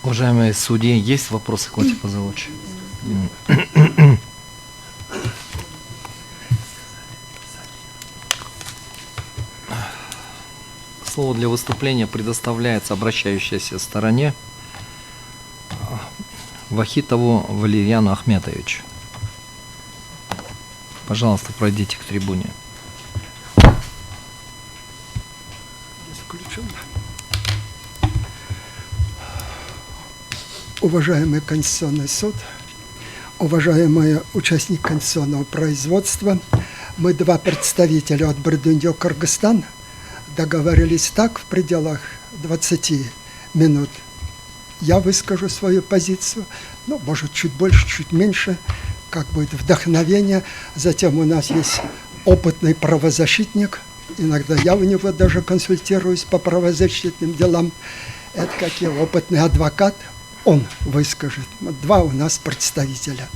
Уважаемые судьи, есть вопросы к Владимиру Павловичу? Слово для выступления предоставляется обращающейся стороне Вахитову Валерьяну Ахметовичу. Пожалуйста, пройдите к трибуне. Уважаемый Конституционный суд, уважаемые участники конституционного производства, мы два представителя от Бердюндио, Кыргызстан, договорились так в пределах 20 минут. Я выскажу свою позицию, ну, может, чуть больше, чуть меньше, как будет вдохновение. Затем у нас есть опытный правозащитник, иногда я у него даже консультируюсь по правозащитным делам. Это как и опытный адвокат, он выскажет. Два у нас представителя.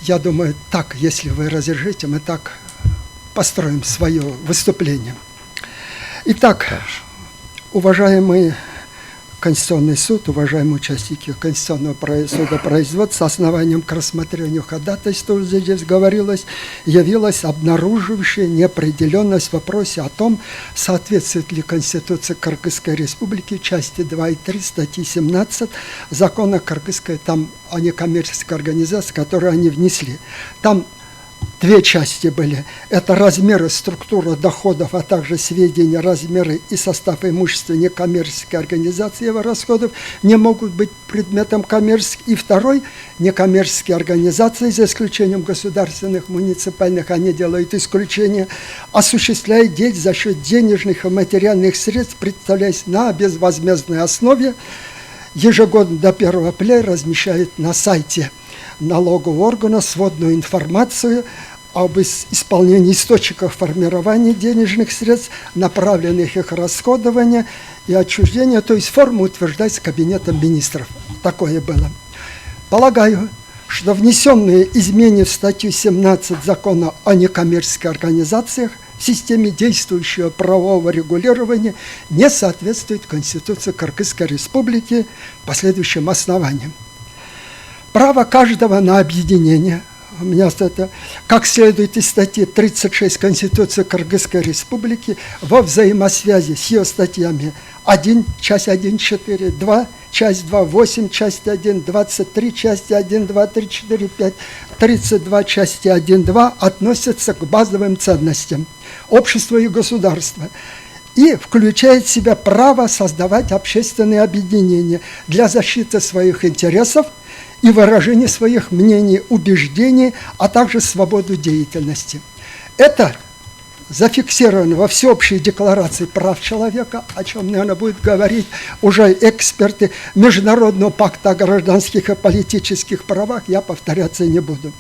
Я думаю, так, если вы разрешите, мы так построим свое выступление. Итак, уважаемый Конституционный суд, уважаемые участники Конституционного судопроизводства, с основанием к рассмотрению ходатайства, здесь говорилось, явилась обнаруживающая неопределенность в вопросе о том, соответствует ли Конституции Кыргызской Республики части 2 и 3 статьи 17 закона Кыргызской, там о некоммерческой организации, которую они внесли. Там две части были. Это размеры, структура доходов, а также сведения, размеры и состав имущества некоммерческой организации, его расходов не могут быть предметом коммерческих. И второй, некоммерческие организации, за исключением государственных, муниципальных, они делают исключение, осуществляют деятельность за счет денежных и материальных средств, представляясь на безвозмездной основе, ежегодно до 1 апреля размещают на сайте налогового органа сводную информацию об исполнении источников формирования денежных средств, направленных их расходования и отчуждения, то есть форма утверждается Кабинетом министров. Такое было. Полагаю, что внесенные изменения в статью 17 закона о некоммерческих организациях в системе действующего правового регулирования не соответствуют Конституции Кыргызской Республики по следующим основаниям. Право каждого на объединение, у меня это, как следует из статьи 36 Конституции Кыргызской Республики, во взаимосвязи с ее статьями 1, часть 1, 4, 2, часть 2, 8, часть 1, 23, часть 1, 2, 3, 4, 5, 32, части 1, 2 относятся к базовым ценностям общества и государства и включает в себя право создавать общественные объединения для защиты своих интересов и выражение своих мнений, убеждений, а также свободу деятельности. Это зафиксировано во Всеобщей декларации прав человека, о чем, наверное, будут говорить уже эксперты Международного пакта о гражданских и политических правах, я повторяться не буду.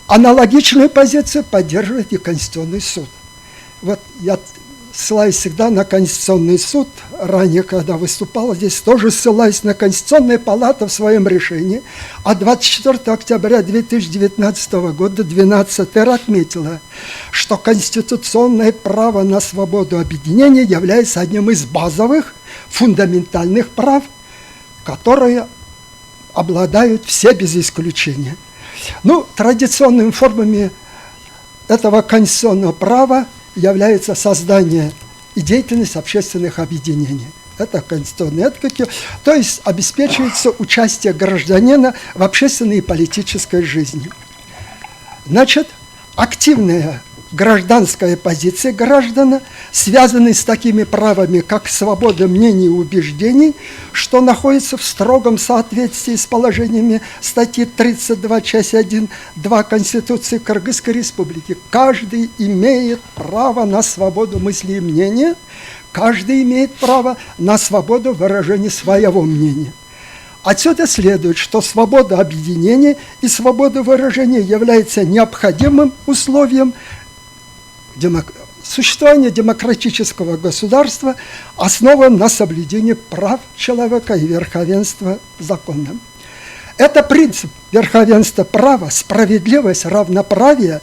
Аналогичную позицию поддерживает и Конституционный суд. Вот я ссылаюсь всегда на Конституционный суд. Ранее, когда выступал здесь, тоже ссылаюсь на Конституционную палату в своем решении. А 24 октября 2019 года 12 отметила, что конституционное право на свободу объединения является одним из базовых, фундаментальных прав, которые обладают все без исключения. Ну, традиционными формами этого конституционного права является создание и деятельность общественных объединений. Это конституционные этики, то есть обеспечивается участие гражданина в общественной и политической жизни. Значит, активная гражданская позиция граждан, связанная с такими правами, как свобода мнений и убеждений, что находится в строгом соответствии с положениями статьи 32, часть 1, 2 Конституции Кыргызской Республики. Каждый имеет право на свободу мысли и мнения, каждый имеет право на свободу выражения своего мнения. Отсюда следует, что свобода объединения и свобода выражения является необходимым условием существования демократического государства, основан на соблюдении прав человека и верховенства закона. Это принцип верховенства права, справедливость, равноправие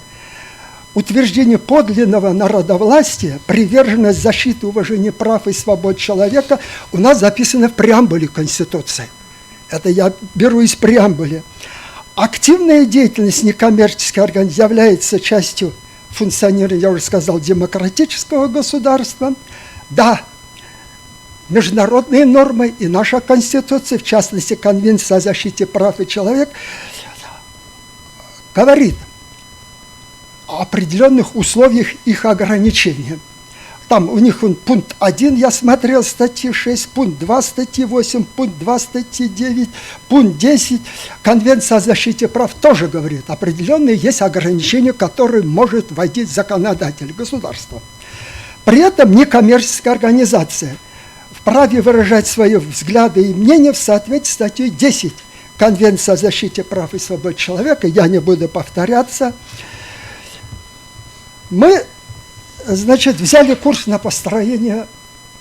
утверждение подлинного народовластия, приверженность защиты уважения прав и свобод человека у нас записано в преамбуле Конституции. Это я беру из преамбулы. Активная деятельность некоммерческой организации является частью функционирования, я уже сказал, демократического государства. Да, международные нормы и наша Конституция, в частности, Конвенция о защите прав и человека, говорит о определенных условиях их ограничения. Там у них пункт 1, я смотрел, статьи 6, пункт 2, статьи 8, пункт 2, статьи 9, пункт 10. Конвенция о защите прав тоже говорит, определенные есть ограничения, которые может вводить законодатель государства. При этом некоммерческая организация вправе выражать свои взгляды и мнения в соответствии с статьей 10 Конвенции о защите прав и свобод человека. Я не буду повторяться. Мы, значит, взяли курс на построение,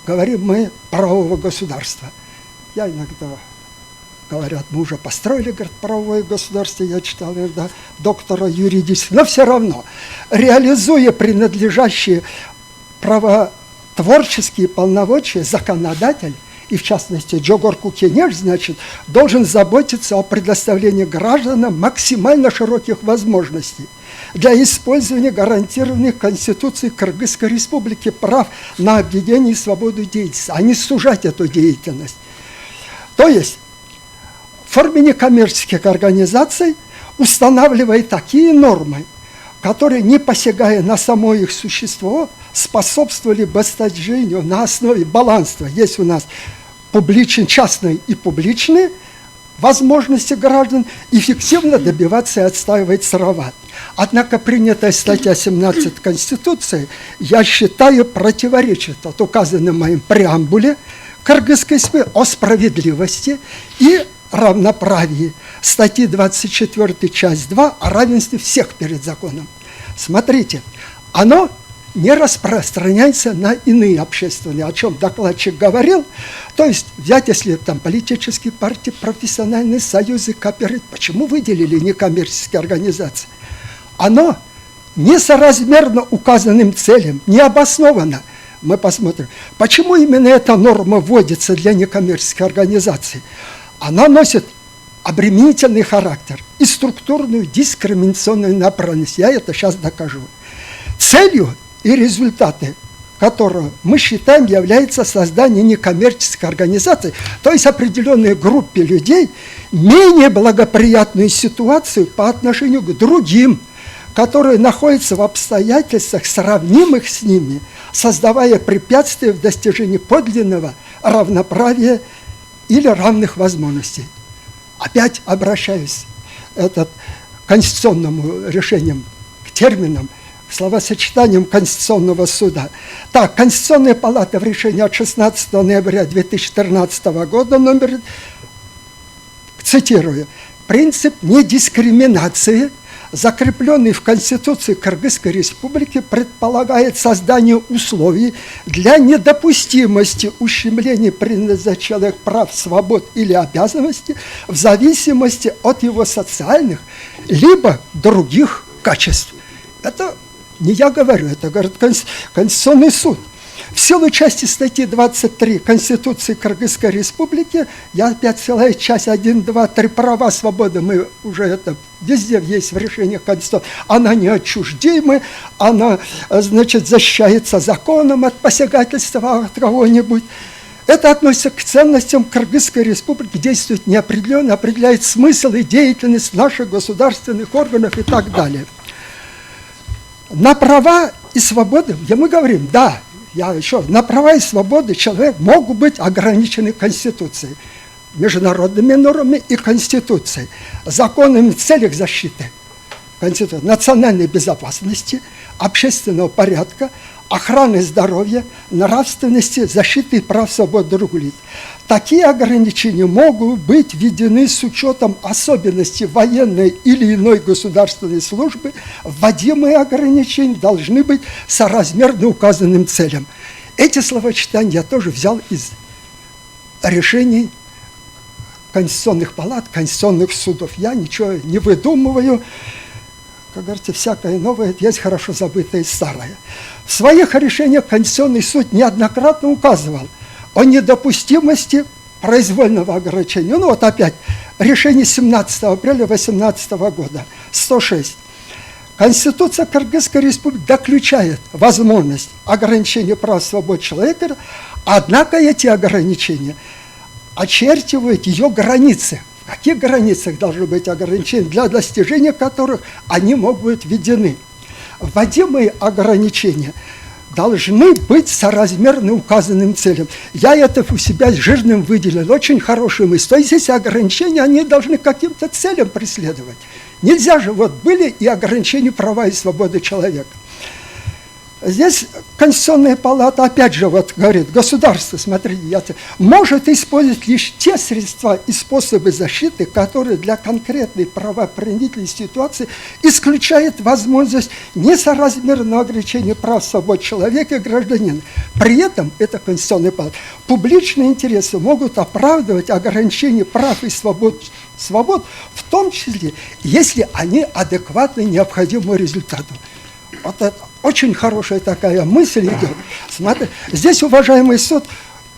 говорим мы, правового государства. Я иногда, говорят, мы уже построили, говорят, правовое государство, я читал иногда доктора юридического, но все равно, реализуя принадлежащие правотворческие полномочия, законодатель, и в частности Джогор Кукенеш, значит, должен заботиться о предоставлении гражданам максимально широких возможностей для использования гарантированных Конституцией Кыргызской Республики прав на объединение и свободу деятельности, а не сужать эту деятельность. То есть в форме некоммерческих организаций устанавливает такие нормы, которые, не посягая на само их существо, способствовали бы достижению на основе баланса. Есть у нас публичные, частные и публичные возможности граждан эффективно добиваться и отстаивать права. Однако принятая статья 17 Конституции, я считаю, противоречит от указанной моим преамбуле Кыргызской СП о справедливости и равноправии, статьи 24, часть 2 о равенстве всех перед законом. Смотрите, оно не распространяется на иные общественные, о чем докладчик говорил. То есть взять, если там политические партии, профессиональные союзы, кооперативы, почему выделили некоммерческие организации? Оно несоразмерно указанным целям, не обосновано. Мы посмотрим, почему именно эта норма вводится для некоммерческих организаций. Она носит обременительный характер и структурную дискриминационную направленность. Я это сейчас докажу. Целью и результаты которого мы считаем является создание некоммерческой организации, то есть определенной группе людей, менее благоприятную ситуацию по отношению к другим, которые находятся в обстоятельствах, сравнимых с ними, создавая препятствия в достижении подлинного равноправия или равных возможностей. Опять обращаюсь к конституционному решениям, к терминам, словосочетанием Конституционного суда. Так, Конституционная палата в решении от 16 ноября 2014 года, цитирую, принцип недискриминации, закрепленный в Конституции Кыргызской Республики, предполагает создание условий для недопустимости ущемления предназначенных прав, свобод или обязанностей в зависимости от его социальных либо других качеств. Это не я говорю, это говорит Конституционный суд. В силу части статьи 23 Конституции Кыргызской Республики, я опять ссылаю часть 1, 2, 3, права, свободы, мы уже это везде есть в решениях Конституции, она не отчуждима, она, значит, защищается законом от посягательства от кого-нибудь. Это относится к ценностям Кыргызской Республики, действует неопределенно, определяет смысл и деятельность наших государственных органов и так далее. На права и свободы, мы говорим, да, на права и свободы человек могут быть ограничены Конституцией, международными нормами и Конституцией, законами в целях защиты национальной безопасности, общественного порядка, охраны здоровья, нравственности, защиты прав свобод других лиц. Такие ограничения могут быть введены с учетом особенностей военной или иной государственной службы. Вводимые ограничения должны быть соразмерны указанным целям. Эти словосочетания я тоже взял из решений конституционных палат, конституционных судов. Я ничего не выдумываю. как говорится, всякое новое есть хорошо забытое и старое. В своих решениях Конституционный суд неоднократно указывал о недопустимости произвольного ограничения. Ну вот опять, решение 17 апреля 2018 года, 106. Конституция Кыргызской Республики доключает возможность ограничения прав и свобод человека, однако эти ограничения очерчивают ее границы. В каких границах должны быть ограничения, для достижения которых они могут быть введены. Вводимые ограничения должны быть соразмерны указанным целям. Я это у себя жирным выделил, очень хорошая мысль. То есть эти ограничения, они должны каким-то целям преследовать. Нельзя же, вот были и ограничения права и свободы человека. Здесь Конституционная палата опять же вот говорит, государство, смотрите, может использовать лишь те средства и способы защиты, которые для конкретной правоохранительной ситуации исключают возможность несоразмерного ограничения прав и свобод человека и гражданина. При этом, это Конституционная палата, публичные интересы могут оправдывать ограничение прав и свобод, в том числе, если они адекватны необходимому результату. Вот это очень хорошая такая мысль идет. Смотри, здесь, уважаемый суд,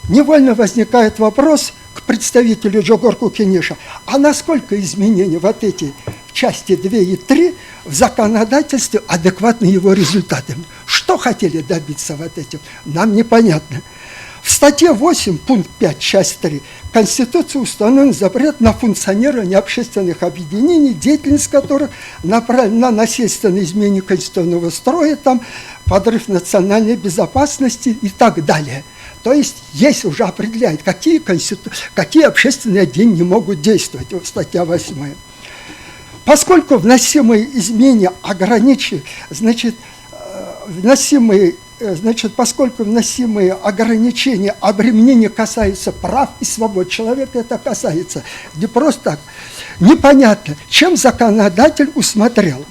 невольно возникает вопрос к представителю Джогорку Кенеша, а насколько изменения вот эти в части 2 и 3 в законодательстве адекватны его результатам? Что хотели добиться вот этим? Нам непонятно. В статье 8, пункт 5, часть 3 Конституции установлен запрет на функционирование общественных объединений, деятельность которых направлена на насильственное изменение конституционного строя, там, подрыв национальной безопасности и так далее. То есть уже определяет, какие общественные объединения могут действовать. Вот статья 8. Поскольку вносимые изменения ограничивают, поскольку вносимые ограничения, обременения касаются прав и свобод человека, это касается не просто так. Непонятно, чем законодатель усмотрел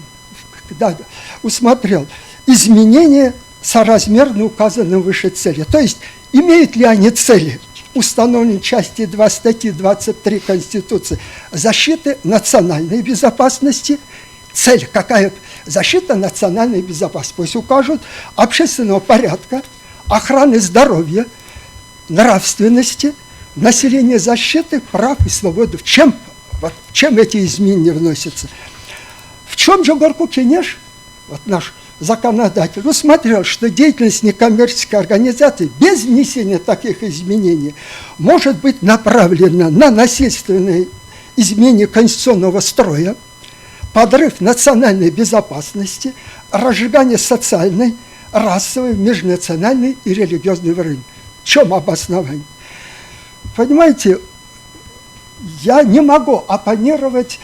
изменения соразмерно указанным выше цели. То есть, имеют ли они цели, установленные в части 2 статьи 23 Конституции, защиты национальной безопасности. Цель какая? Защита национальной безопасности. Пусть укажут общественного порядка, охраны здоровья, нравственности, населения, защиты прав и свободы. В чем эти изменения вносятся? В чем Джогорку Кенеш, вот наш законодатель, усмотрел, что деятельность некоммерческой организации без внесения таких изменений может быть направлена на насильственное изменение конституционного строя, подрыв национальной безопасности, разжигание социальной, расовой, межнациональной и религиозной войны. В чем обоснование? Понимаете, я не могу оппонировать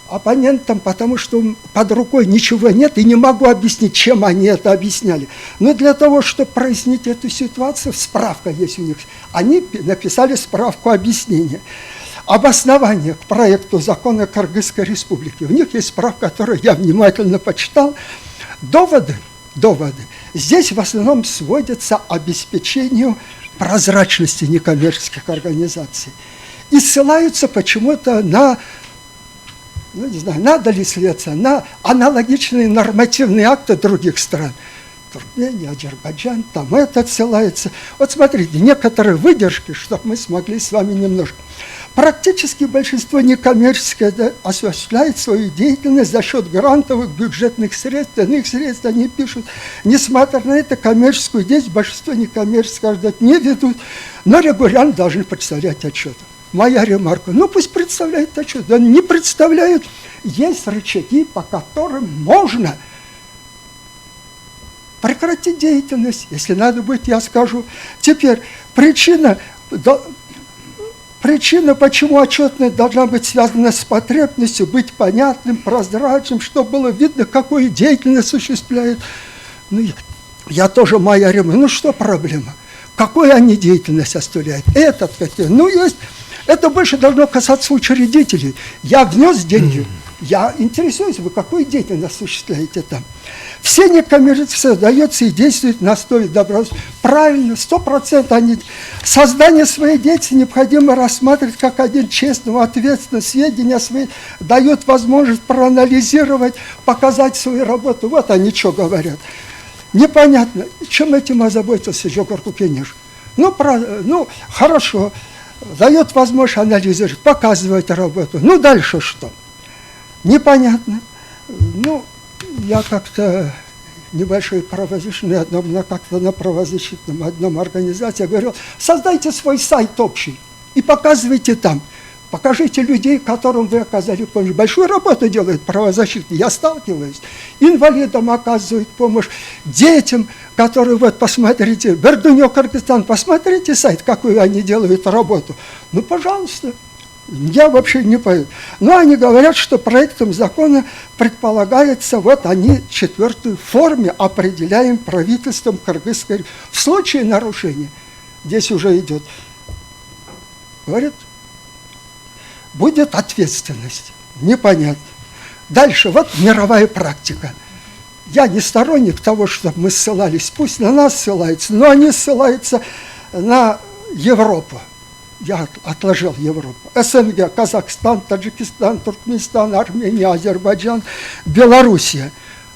оппонентам, потому что под рукой ничего нет, и не могу объяснить, чем они это объясняли. Но для того, чтобы прояснить эту ситуацию, справка есть у них. Они написали справку объяснения. Обоснование к проекту закона Кыргызской Республики. У них есть справка, которую я внимательно почитал. Доводы здесь в основном сводятся к обеспечению прозрачности некоммерческих организаций. И ссылаются почему-то на, не знаю, надо ли ссылаться, на аналогичные нормативные акты других стран. Туркмения, Азербайджан, там это ссылается. Вот смотрите, некоторые выдержки, чтобы мы смогли с вами немножко. Практически большинство некоммерческих осуществляет свою деятельность за счет грантовых, бюджетных средств, иных средств. Они пишут, несмотря на это, коммерческую деятельность большинство некоммерческих организаций не ведут, но регулярно должны представлять отчеты. Моя ремарка, пусть представляют отчет. Да не представляют, есть рычаги, по которым можно прекратить деятельность. Если надо будет, я скажу. Теперь причина, почему отчетность должна быть связана с потребностью, быть понятным, прозрачным, чтобы было видно, какую деятельность осуществляет. Я тоже моя ремарка. Что проблема? Какую они деятельность осуществляют? Есть. Это больше должно касаться учредителей. Я внес деньги, Я интересуюсь, вы какую деятельность осуществляете там? Все некоммерческие создаются и действуют на основе добрососедства. Правильно, 100% они. Создание своей деятельности необходимо рассматривать как один честный, ответственный, сведения свои дают возможность проанализировать, показать свою работу. Вот они что говорят. Непонятно, чем этим озаботился Жогор Кукенеш. Ну, хорошо, дает возможность анализировать, показывать работу. Ну, дальше что? Непонятно. Ну, я как-то небольшой правозащитный, как-то на правозащитном одном организации говорил, создайте свой сайт общий и показывайте там. Покажите людей, которым вы оказали помощь. Большую работу делают правозащитники, я сталкиваюсь. Инвалидам оказывают помощь, детям, которые, вот, посмотрите, Бердуньо, Кыргызстан, посмотрите сайт, какую они делают работу. Ну, пожалуйста. Я вообще не понял. Но они говорят, что проектом закона предполагается, вот они четвертую форме определяем правительством Кыргызской. В случае нарушения, здесь уже идет, говорят, будет ответственность. Непонятно. Дальше, вот мировая практика. Я не сторонник того, чтобы мы ссылались. Пусть на нас ссылаются, но они ссылаются на Европу. Я отложил Европу. СНГ, Казахстан, Таджикистан, Туркменистан, Армения, Азербайджан, Белоруссия.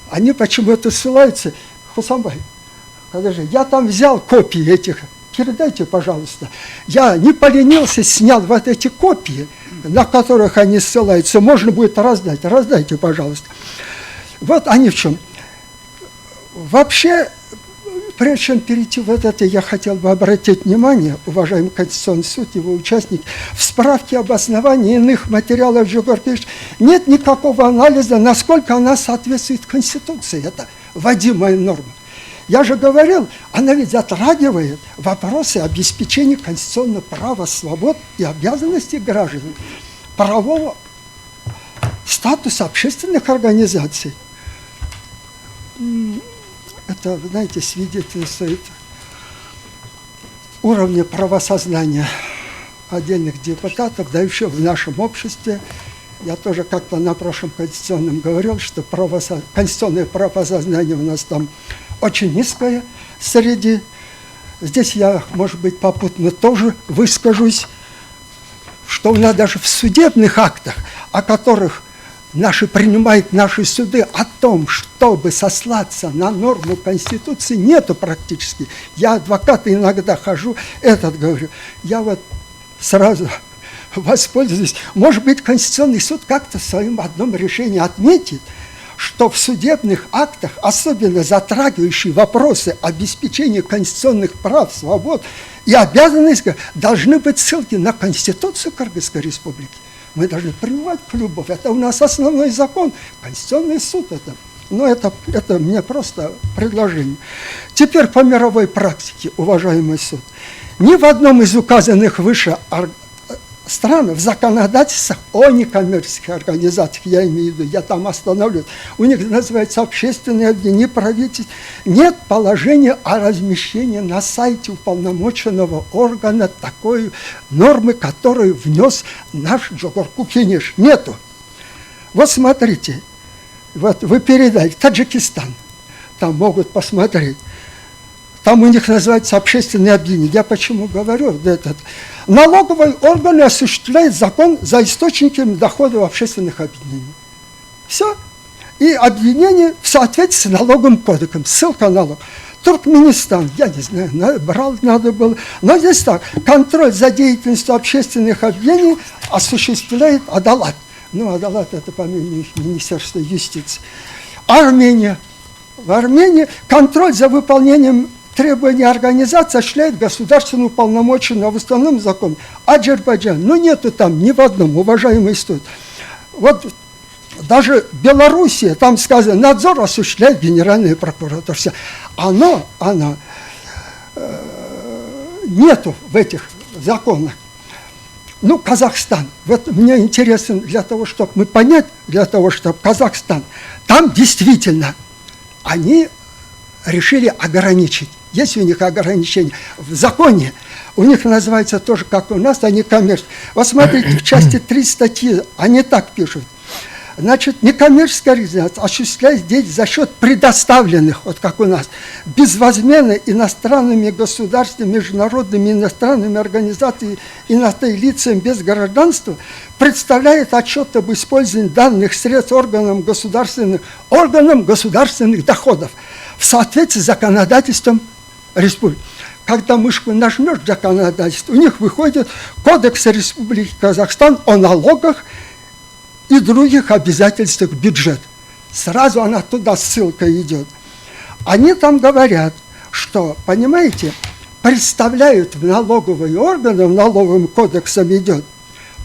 Они почему-то ссылаются. Хусамбай, подожди, я там взял копии этих. Передайте, пожалуйста. Я не поленился, снял вот эти копии, на которых они ссылаются. Можно будет раздать. Раздайте, пожалуйста. Вот они в чем. Вообще, прежде чем перейти в это, я хотел бы обратить внимание, уважаемый Конституционный суд, его участник, в справке об основании иных материалов Жогор Кукенеш нет никакого анализа, насколько она соответствует Конституции. Это вводимая норма. Я же говорил, она ведь затрагивает вопросы обеспечения конституционного права, свобод и обязанностей граждан, правового статуса общественных организаций. Это, знаете, свидетельствует уровня правосознания отдельных депутатов, да еще в нашем обществе. Я тоже как-то на прошлом конституционном говорил, что конституционное правосознание у нас там очень низкое среди. Здесь я, может быть, попутно тоже выскажусь, что у нас даже в судебных актах, о которых принимают наши суды, о том, чтобы сослаться на норму Конституции, нету практически. Я адвокат, иногда хожу, говорю. Я вот сразу воспользуюсь. Может быть, Конституционный суд как-то в своем одном решении отметит, что в судебных актах, особенно затрагивающие вопросы обеспечения конституционных прав, свобод и обязанностей, должны быть ссылки на Конституцию Кыргызской Республики. Мы должны прививать к любовь. Это у нас основной закон, Конституционный суд это. Но это мне просто предложение. Теперь по мировой практике, уважаемый суд. Ни в одном из указанных выше стран в законодательствах о некоммерческих организациях, я имею в виду, я там остановлюсь, у них называется общественные объединения, правительств, нет положения о размещении на сайте уполномоченного органа такой нормы, которую внес наш Жогор Кукенеш. Нету. Вот смотрите, вот вы передали Таджикистан, там могут посмотреть. Там у них называется общественные объединения. Я почему говорю? Налоговые органы осуществляют закон за источниками доходов общественных объединений. Все. И объединение в соответствии с налоговым кодексом. Ссылка на налог. Туркменистан, я не знаю, брал надо было. Но здесь так. Контроль за деятельностью общественных объединений осуществляет Адалат. Ну, Адалат это, по-моему, Министерство юстиции. Армения. В Армении контроль за выполнением требования организации осуществляет государственную уполномоченную в основном законе. Азербайджан, ну нету там ни в одном, уважаемый суд. Вот даже Белоруссия, там сказано, надзор осуществляет Генеральная прокуратура. Все. Оно нету в этих законах. Ну, Казахстан. Вот мне интересно для того, чтобы мы понять, для того, чтобы Казахстан, там действительно они решили ограничить. Есть у них ограничения. В законе у них называется тоже, как у нас, они коммерческие. Вот смотрите, в части 3 статьи они так пишут. Значит, некоммерческая организация осуществляет деятельность за счет предоставленных, вот как у нас, безвозмездно иностранными государствами, международными иностранными организациями, иностранными лицами без гражданства, представляет отчет об использовании данных средств органам государственных доходов в соответствии с законодательством республики. Когда мышку нажмешь в законодательство, у них выходит Кодекс Республики Казахстан о налогах и других обязательствах бюджета. Сразу она туда ссылка идет. Они там говорят, что, понимаете, представляют в налоговые органы, в налоговым кодексом идет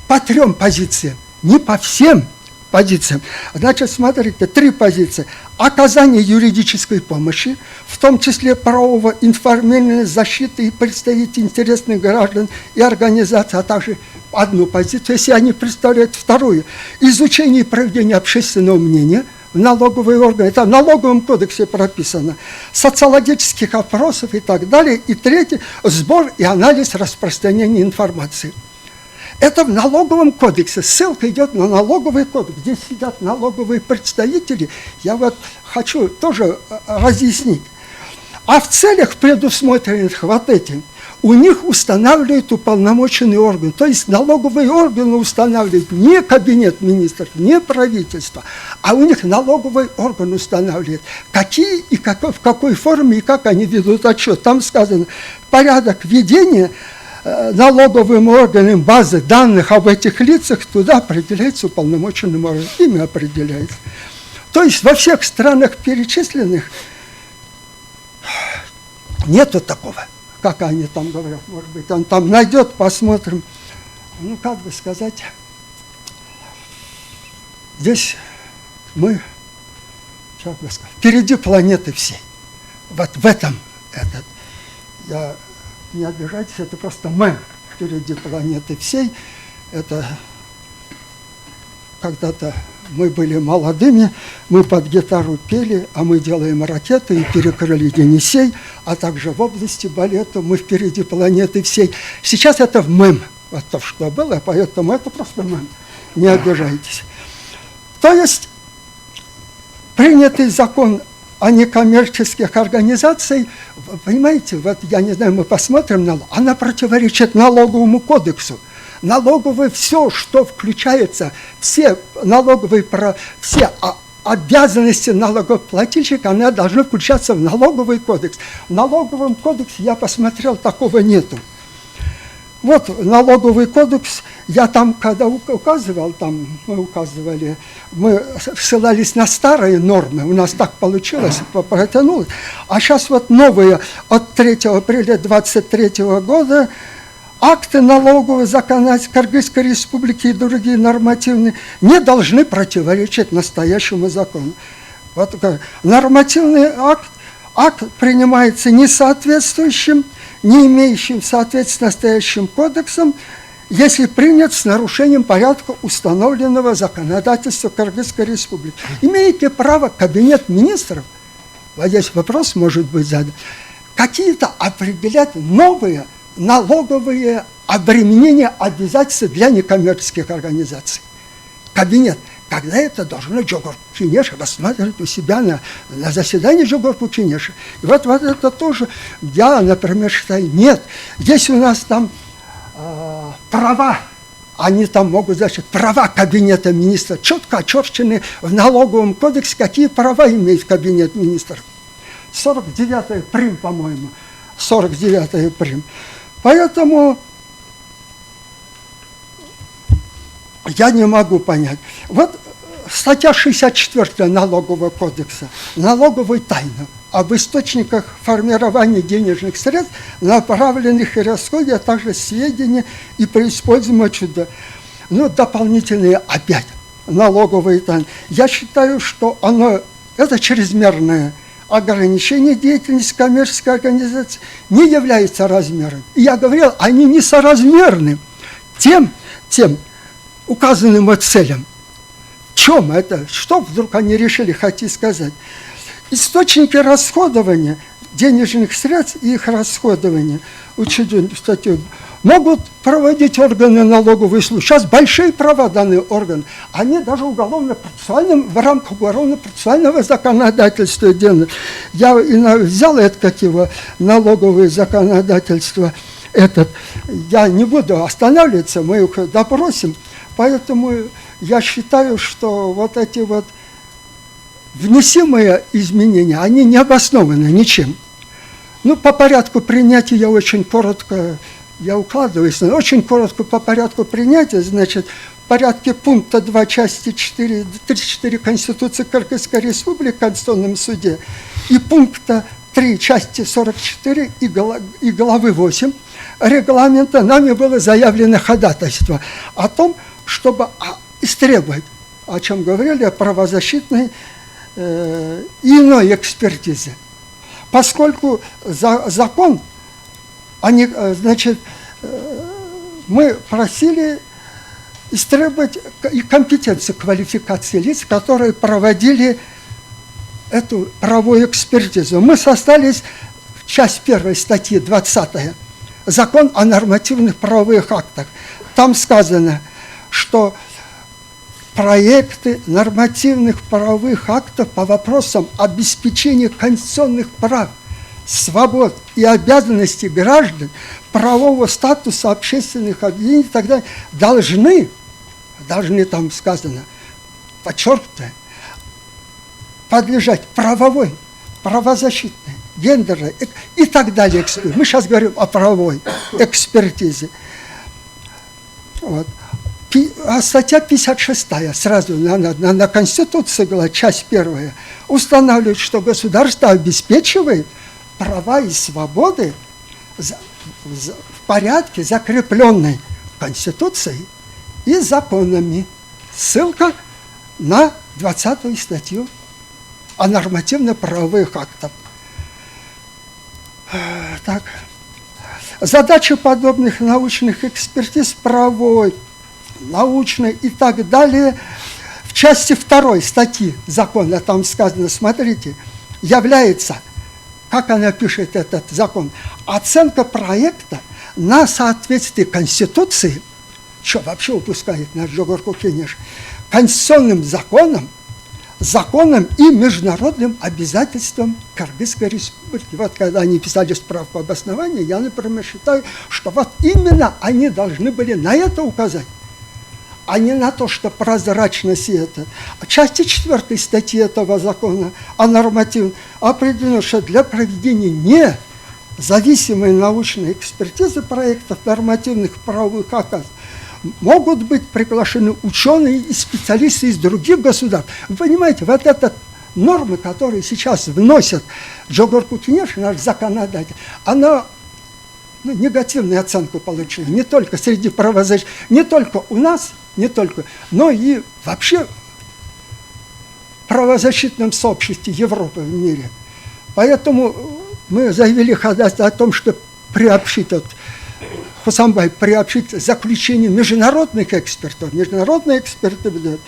по 3 позициям, не по всем позициям. Значит, смотрите, 3 позиции. Оказание юридической помощи, в том числе правового, информальной защиты и представить интересных граждан и организаций, а также одну позицию, если они представляют вторую. Изучение и проведение общественного мнения в налоговые органы, это в налоговом кодексе прописано, социологических опросов и так далее. И третье, сбор и анализ распространения информации. Это в налоговом кодексе. Ссылка идет на налоговый кодекс. Здесь сидят налоговые представители. Я вот хочу тоже разъяснить. А в целях, предусмотренных вот этим, у них устанавливают уполномоченный орган. То есть налоговые органы устанавливают не кабинет министров, не правительство, а у них налоговый орган устанавливает, какие и в какой форме и как они ведут отчет. Там сказано, порядок ведения налоговым органам базы данных об этих лицах, туда определяется уполномоченным органом, имя определяется. То есть во всех странах перечисленных нету такого, как они там говорят. Может быть, он там найдет, посмотрим. Ну, как бы сказать, здесь мы, как бы сказать, впереди планеты всей. Вот в этом я... Не обижайтесь, это просто мем впереди планеты всей. Это когда-то мы были молодыми, мы под гитару пели, а мы делаем ракеты и перекрыли Енисей, а также в области балета мы впереди планеты всей. Сейчас это мем, вот то, что было, поэтому это просто мем. Не обижайтесь. То есть принятый закон о некоммерческих организациях, понимаете, вот я не знаю, мы посмотрим, она противоречит налоговому кодексу. Налоговые, все, что включается, все налоговые, все обязанности налогоплательщика, они должны включаться в налоговый кодекс. В налоговом кодексе, я посмотрел, такого нету. Вот налоговый кодекс, я там, когда указывал, там мы указывали, мы ссылались на старые нормы, у нас так получилось, протянулось. А сейчас вот новые, от 3 апреля 2023 года, акты налогового законодательства Кыргызской Республики и другие нормативные не должны противоречить настоящему закону. Вот нормативный акт принимается несоответствующим, не имеющим соответствия с настоящим кодексом, если принят с нарушением порядка, установленного законодательства Кыргызской Республики. Имеете право кабинет министров, вот здесь вопрос может быть задан, какие-то определять новые налоговые обременения, обязательства для некоммерческих организаций. Кабинет. Когда это должно Джогорку Кенеша рассматривать у себя на заседании Джогорку Кенеша. И вот это тоже, я, например, считаю, нет. Здесь у нас там права, они там могут, значит, права кабинета министра, четко очерчены в налоговом кодексе, какие права имеет кабинет министров. 49-й прим, по-моему, 49-й прим. Поэтому я не могу понять. Вот статья 64 Налогового кодекса, налоговая тайна об источниках формирования денежных средств, направленных и расходе, а также сведения и при использовании чуда. Ну, дополнительные опять налоговые тайны. Я считаю, что это чрезмерное ограничение деятельности коммерческой организации не является размером. И я говорил, они несоразмерны тем указанным целям. В чем это? Что вдруг они решили, хотите сказать? Источники расходования денежных средств и их расходования, учтен, кстати, Могут проводить органы налоговой службы. Сейчас большие права даны органы. Они даже в рамках уголовно-процессуального законодательства делают. Я взял это, как его, налоговое законодательство. Я не буду останавливаться, мы их допросим. Поэтому я считаю, что вот эти вот внесимые изменения, они не обоснованы ничем. Ну, по порядку принятия я очень коротко, я укладываюсь, но очень коротко по порядку принятия, значит, в порядке пункта 2 части 34 Конституции Кыргызской Республики в Конституционном суде и пункта 3 части 44 и главы 8 регламента нами было заявлено ходатайство о том, чтобы истребовать, о чем говорили, о правозащитной и иной экспертизе. Поскольку закон, значит, мы просили истребовать и компетенцию квалификации лиц, которые проводили эту правовую экспертизу. Мы сослались в часть 1 статьи 20 «Закон о нормативных правовых актах». Там сказано, что проекты нормативных правовых актов по вопросам обеспечения конституционных прав, свобод и обязанностей граждан, правового статуса общественных объединений и так далее, должны, там сказано, подчеркнуто, подлежать правовой, правозащитной, гендерной и так далее. Мы сейчас говорим о правовой экспертизе. Вот. А статья 56 сразу на Конституции, часть 1, устанавливает, что государство обеспечивает права и свободы в порядке, закрепленной Конституцией и законами. Ссылка на 20 статью о нормативно-правовых актах. Так. Задача подобных научных экспертиз правовой, научной и так далее в части 2 статьи закона, там сказано, смотрите, является, как она пишет этот закон, оценка проекта на соответствие Конституции, что вообще упускает наш Жогор Кукенеш, конституционным законам и международным обязательствам Кыргызской Республики. Вот когда они писали справку об основании, я, например, считаю, что вот именно они должны были на это указать, а не на то, что прозрачность это. В части 4 статьи этого закона о нормативном определено, что для проведения независимой научной экспертизы проектов нормативных правовых актов могут быть приглашены ученые и специалисты из других государств. Вы понимаете, вот эта норма, которую сейчас вносят Жогор Кукенеш, наш законодатель, она негативную оценку получила не только среди правозащитников, не только у нас, но и вообще в правозащитном сообществе Европы, в мире. Поэтому мы заявили ходатайство о том, что приобщить Хусамбай приобщить заключение международных экспертов. Международные эксперты выдают.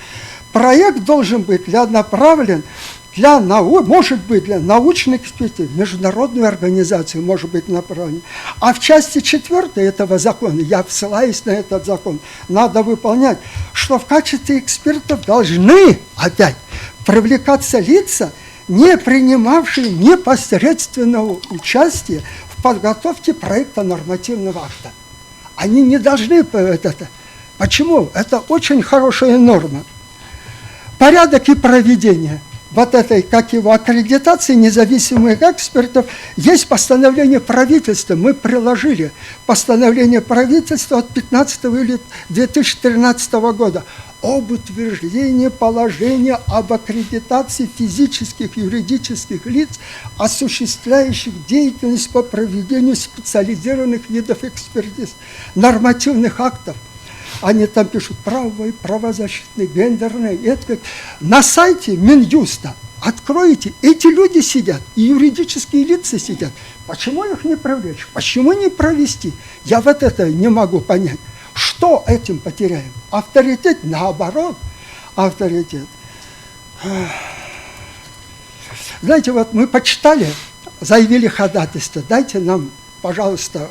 Проект должен быть направлен может быть для научной экспертизы, международную организацию может быть направлен. А в части 4 этого закона, я ссылаюсь на этот закон, надо выполнять, что в качестве экспертов должны опять привлекаться лица, не принимавшие непосредственного участия в подготовке проекта нормативного акта. Они не должны это. Почему? Это очень хорошая норма. Порядок и проведение вот этой, как его, аккредитации независимых экспертов, есть постановление правительства. Мы приложили постановление правительства от 15 июля 2013 года об утверждении положения об аккредитации физических и юридических лиц, осуществляющих деятельность по проведению специализированных видов экспертиз, нормативных актов. Они там пишут правовой, правозащитный, гендерный. Это на сайте Минюста откроете, эти люди сидят, и юридические лица сидят. Почему их не привлечь? Почему не провести? Я вот это не могу понять. Что этим потеряем? Авторитет? Наоборот, авторитет. Знаете, вот мы почитали, заявили ходатайство. Дайте нам, пожалуйста,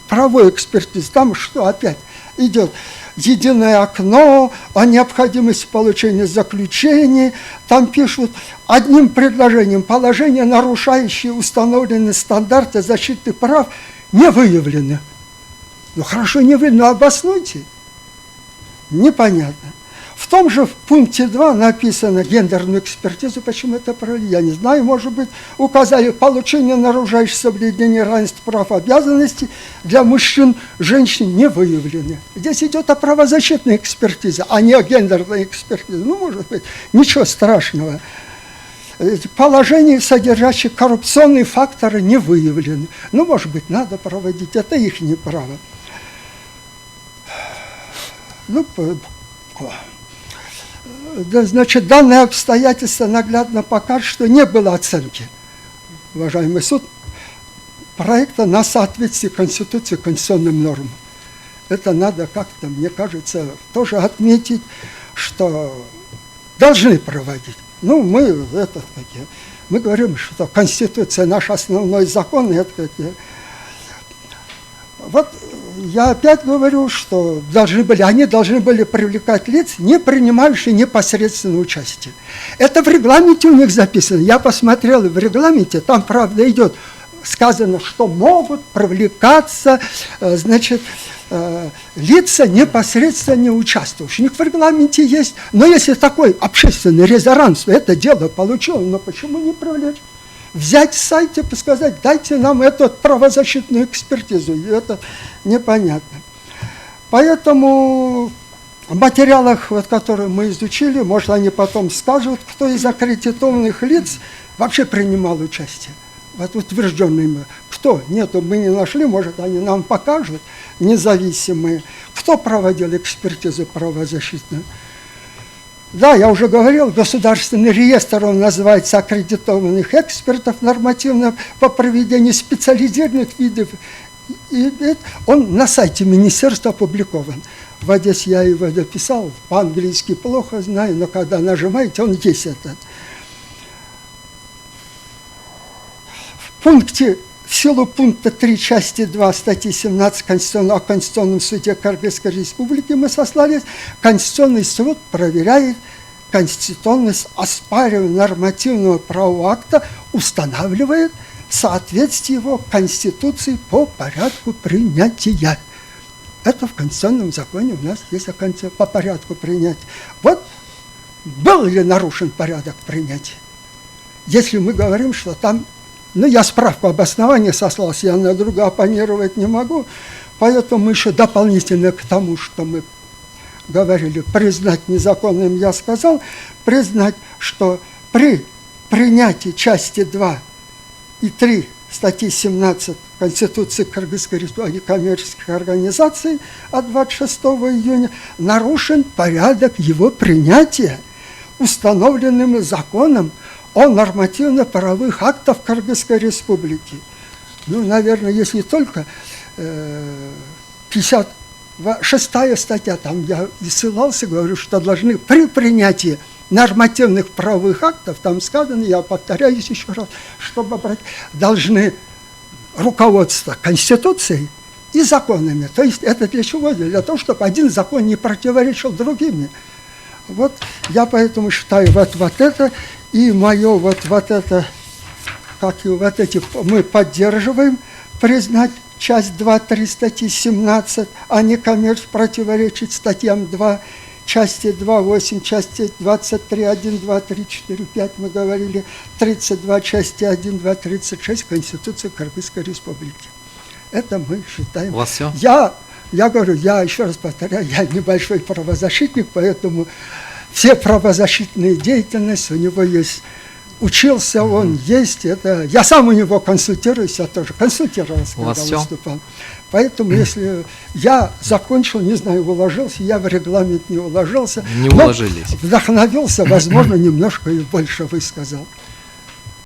правовой экспертизы, там что опять идет? Единое окно, о необходимости получения заключений. Там пишут одним предложением: положения, нарушающие установленные стандарты защиты прав, не выявлены. Ну хорошо, не выявлены, но обоснуйте. Непонятно. В том же в пункте 2 написано гендерную экспертизу. Почему это провели, я не знаю. Может быть, указали получение нарушающих соблюдения равенства прав и обязанностей для мужчин, женщин не выявлены. Здесь идет о правозащитной экспертизе, а не о гендерной экспертизе. Ну, может быть, ничего страшного. Положения, содержащие коррупционные факторы, не выявлены. Ну, может быть, надо проводить. Это их право. Ну, значит, данное обстоятельство наглядно покажет, что не было оценки, уважаемый суд, проекта на соответствие Конституции конституционным нормам. Это надо как-то, мне кажется, тоже отметить, что должны проводить. Ну, мы говорим, что Конституция наш основной закон. Вот я опять говорю, что они должны были привлекать лиц, не принимающих непосредственно участие. Это в регламенте у них записано. Я посмотрел в регламенте, там, правда, идет, сказано, что могут привлекаться, значит, лица, непосредственно не участвующие. У них в регламенте есть. Но если такой общественный резонанс это дело получило, но почему не привлечь? Взять в сайте, сказать: дайте нам эту правозащитную экспертизу. И это непонятно. Поэтому в материалах, вот, которые мы изучили, может, они потом скажут, кто из аккредитованных лиц вообще принимал участие. Вот утвержденные. Кто? Нету, мы не нашли, может, они нам покажут, независимые. Кто проводил экспертизу правозащитную? Да, я уже говорил, государственный реестр, он называется аккредитованных экспертов нормативно по проведению специализированных видов. И он на сайте министерства опубликован. В Одессе я его дописал, по-английски плохо знаю, но когда нажимаете, он есть этот. В силу пункта 3 части 2 статьи 17 о Конституционном суде Кыргызской Республики мы сослались. Конституционный суд проверяет конституционность оспариваемого нормативного правового акта, устанавливает соответствие его Конституции по порядку принятия. Это в конституционном законе у нас есть по порядку принятия. Вот был ли нарушен порядок принятия? Если мы говорим, что там... Ну, я справку об основании сослался, я на друга оппонировать не могу, поэтому еще дополнительно к тому, что мы говорили, признать незаконным, я сказал, признать, что при принятии части 2 и 3 статьи 17 Конституции Кыргызской Республики коммерческих организаций от 26 июня нарушен порядок его принятия, установленным законом о нормативно-правовых актах Кыргызской Республики. Ну, наверное, если только 56-я статья, там я и ссылался, говорю, что должны при принятии нормативных правовых актов, там сказано, я повторяюсь еще раз, чтобы должны руководство Конституцией и законами. То есть это для чего? Для того, чтобы один закон не противоречил другим. Вот я поэтому считаю вот это и мое вот это, как и вот эти, мы поддерживаем признать часть 2.3 статьи 17, а не противоречить статьям 2, части 2.8, части 23, 1, 2, 3, 4, 5, мы говорили, 32, части 1, 2, 36 Конституции Кыргызской Республики. Это мы считаем. У вас все? Я говорю, я еще раз повторяю, я небольшой правозащитник, поэтому все правозащитные деятельности у него есть. Учился он, есть. Это, я сам у него консультируюсь, я тоже консультировался, когда выступал. Поэтому, если я закончил, не знаю, уложился, я в регламент не уложился. Не уложились. Вдохновился, возможно, немножко и больше высказал.